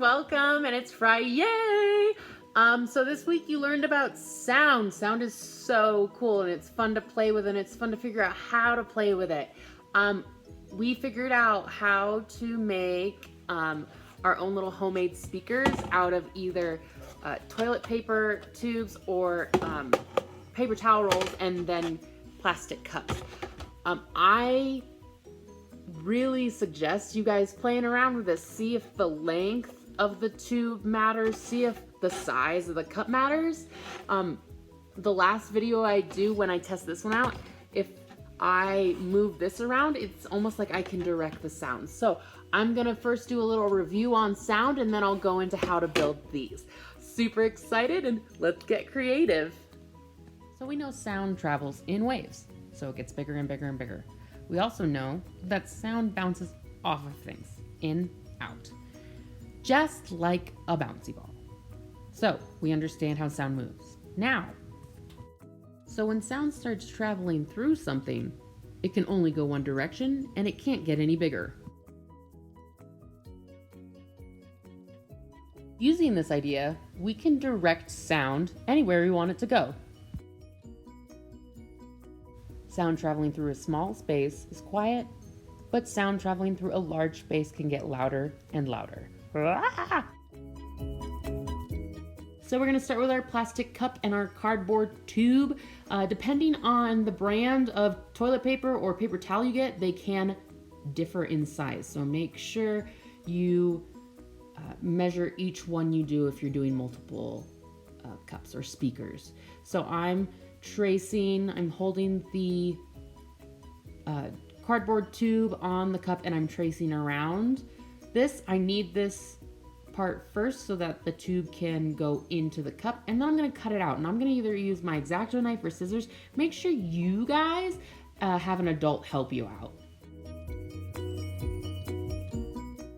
welcome, and it's FriYAY! So this week you learned about sound. Sound is so cool, and it's fun to play with, and it's fun to figure out how to play with it. We figured out how to make our own little homemade speakers out of either toilet paper tubes or paper towel rolls and then plastic cups. I really suggest you guys playing around with this. See if the length of the tube matters. See if the size of the cup matters. The last video I do when I test this one out, if I move this around, it's almost like I can direct the sound. So I'm gonna first do a little review on sound, and then I'll go into how to build these. Super excited, and let's get creative. So we know sound travels in waves, so it gets bigger and bigger and bigger. We also know that sound bounces off of things, in, out, just like a bouncy ball. So we understand how sound moves. Now, so when sound starts traveling through something, it can only go one direction and it can't get any bigger. Using this idea, we can direct sound anywhere we want it to go. Sound traveling through a small space is quiet, but sound traveling through a large space can get louder and louder. So we're gonna start with our plastic cup and our cardboard tube. Depending on the brand of toilet paper or paper towel you get, they can differ in size. So make sure you measure each one you do if you're doing multiple cups or speakers. So I'm holding the cardboard tube on the cup and I'm tracing around this. I need this part first so that the tube can go into the cup, and then I'm gonna cut it out, and I'm gonna either use my X-Acto knife or scissors. Make sure you guys have an adult help you out.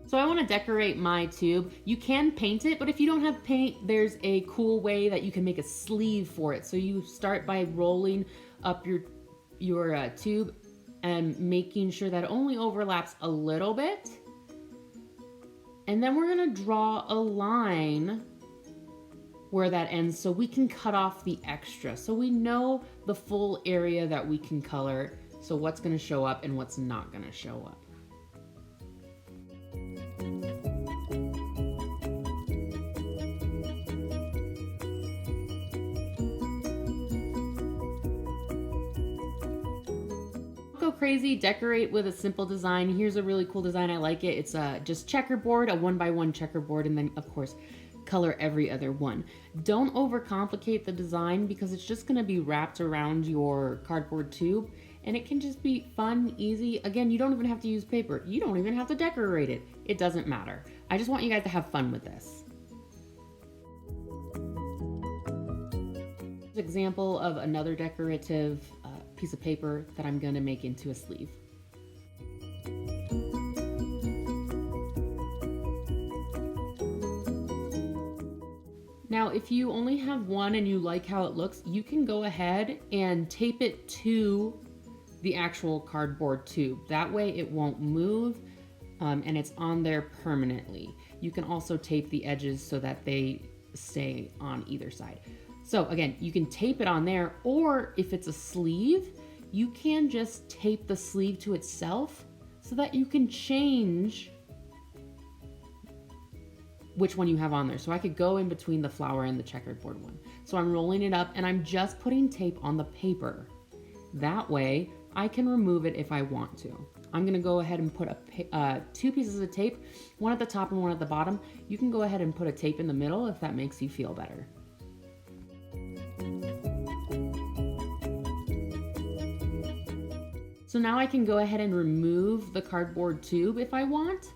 So I want to decorate my tube. You can paint it, but if you don't have paint, there's a cool way that you can make a sleeve for it. So you start by rolling up your tube and making sure that it only overlaps a little bit. And then we're gonna draw a line where that ends so we can cut off the extra. So we know the full area that we can color, so what's gonna show up and what's not gonna show up. Go crazy, decorate with a simple design. Here's a really cool design. I like it. It's just checkerboard, a 1x1 checkerboard, and then of course color every other one. Don't overcomplicate the design because it's just going to be wrapped around your cardboard tube, and it can just be fun, easy. Again, you don't even have to use paper. You don't even have to decorate it. It doesn't matter. I just want you guys to have fun with this. Example of another decorative piece of paper that I'm gonna make into a sleeve. Now, if you only have one and you like how it looks, you can go ahead and tape it to the actual cardboard tube. That way it won't move and it's on there permanently. You can also tape the edges so that they stay on either side. So again, you can tape it on there, or if it's a sleeve, you can just tape the sleeve to itself so that you can change which one you have on there. So I could go in between the flower and the checkerboard one. So I'm rolling it up and I'm just putting tape on the paper. That way I can remove it if I want to. I'm gonna go ahead and put two pieces of tape, one at the top and one at the bottom. You can go ahead and put a tape in the middle if that makes you feel better. So now I can go ahead and remove the cardboard tube if I want,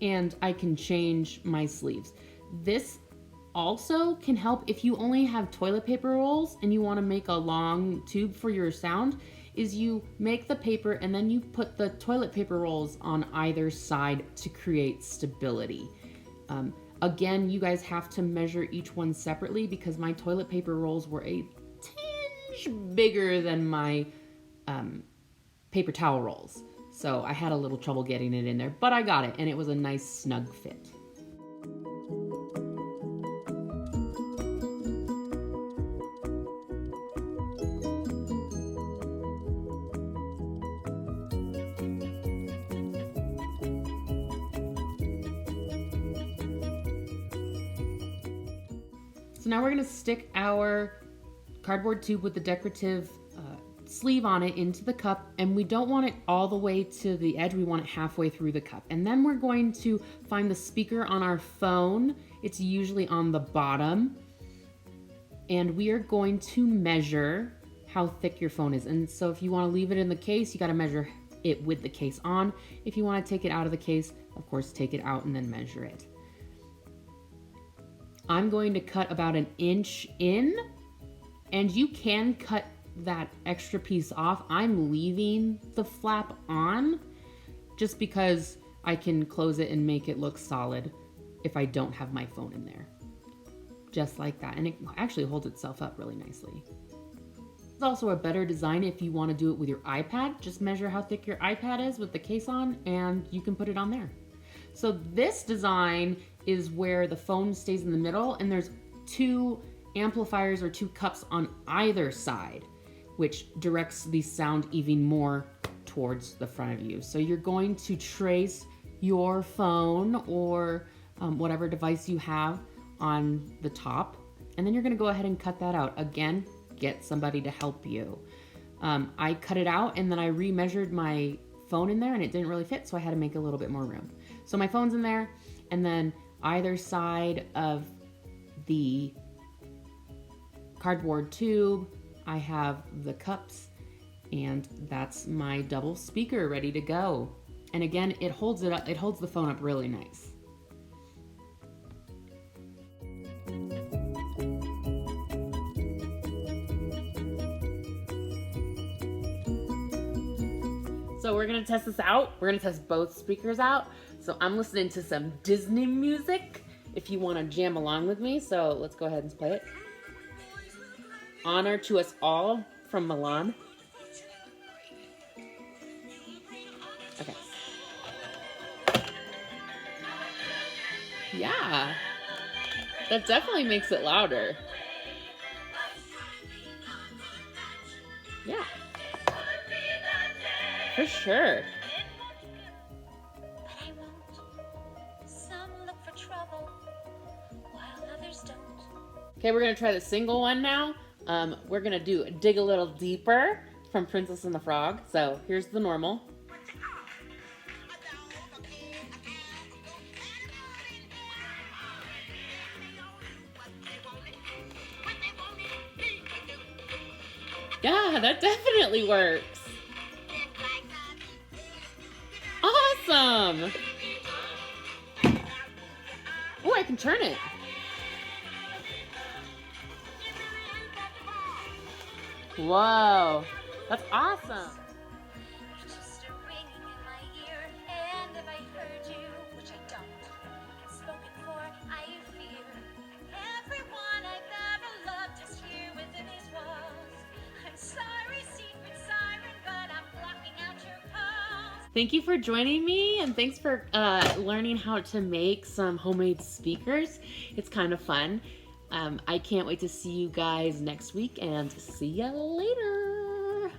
and I can change my sleeves. This also can help if you only have toilet paper rolls and you want to make a long tube for your sound, is you make the paper and then you put the toilet paper rolls on either side to create stability. Again, you guys have to measure each one separately because my toilet paper rolls were a tinge bigger than my paper towel rolls. So I had a little trouble getting it in there, but I got it and it was a nice snug fit. So now we're gonna stick our cardboard tube with the decorative sleeve on it into the cup, and we don't want it all the way to the edge, we want it halfway through the cup. And then we're going to find the speaker on our phone. It's usually on the bottom. And we are going to measure how thick your phone is. And so if you want to leave it in the case, you got to measure it with the case on. If you want to take it out of the case, of course, take it out and then measure it. I'm going to cut about 1 inch in, and you can cut that extra piece off. I'm leaving the flap on just because I can close it and make it look solid if I don't have my phone in there. Just like that. And it actually holds itself up really nicely. It's also a better design if you want to do it with your iPad. Just measure how thick your iPad is with the case on and you can put it on there. So this design is where the phone stays in the middle and there's 2 amplifiers or 2 cups on either side, which directs the sound even more towards the front of you. So you're going to trace your phone or whatever device you have on the top, and then you're gonna go ahead and cut that out. Again, get somebody to help you. I cut it out and then I remeasured my phone in there and it didn't really fit, so I had to make a little bit more room. So my phone's in there, and then either side of the cardboard tube, I have the cups, and that's my double speaker ready to go. And again, it holds it up, it holds the phone up really nice. So we're gonna test this out. We're gonna test both speakers out. So I'm listening to some Disney music if you wanna jam along with me. So let's go ahead and play it. Honor to Us All from Milan. Okay. Yeah, that definitely makes it louder. Yeah, for sure. Okay, we're gonna try the single one now. We're gonna do Dig a Little Deeper from Princess and the Frog. So here's the normal. Yeah, that definitely works. Awesome. Oh, I can turn it. Whoa, that's awesome. Just a ringing in my ear, and if I heard you, which I don't, spoken for, I fear. Everyone I've ever loved is here within these walls. I'm sorry, secret siren, but I'm blocking out your calls. Thank you for joining me, and thanks for learning how to make some homemade speakers. It's kind of fun. I can't wait to see you guys next week, and see ya later.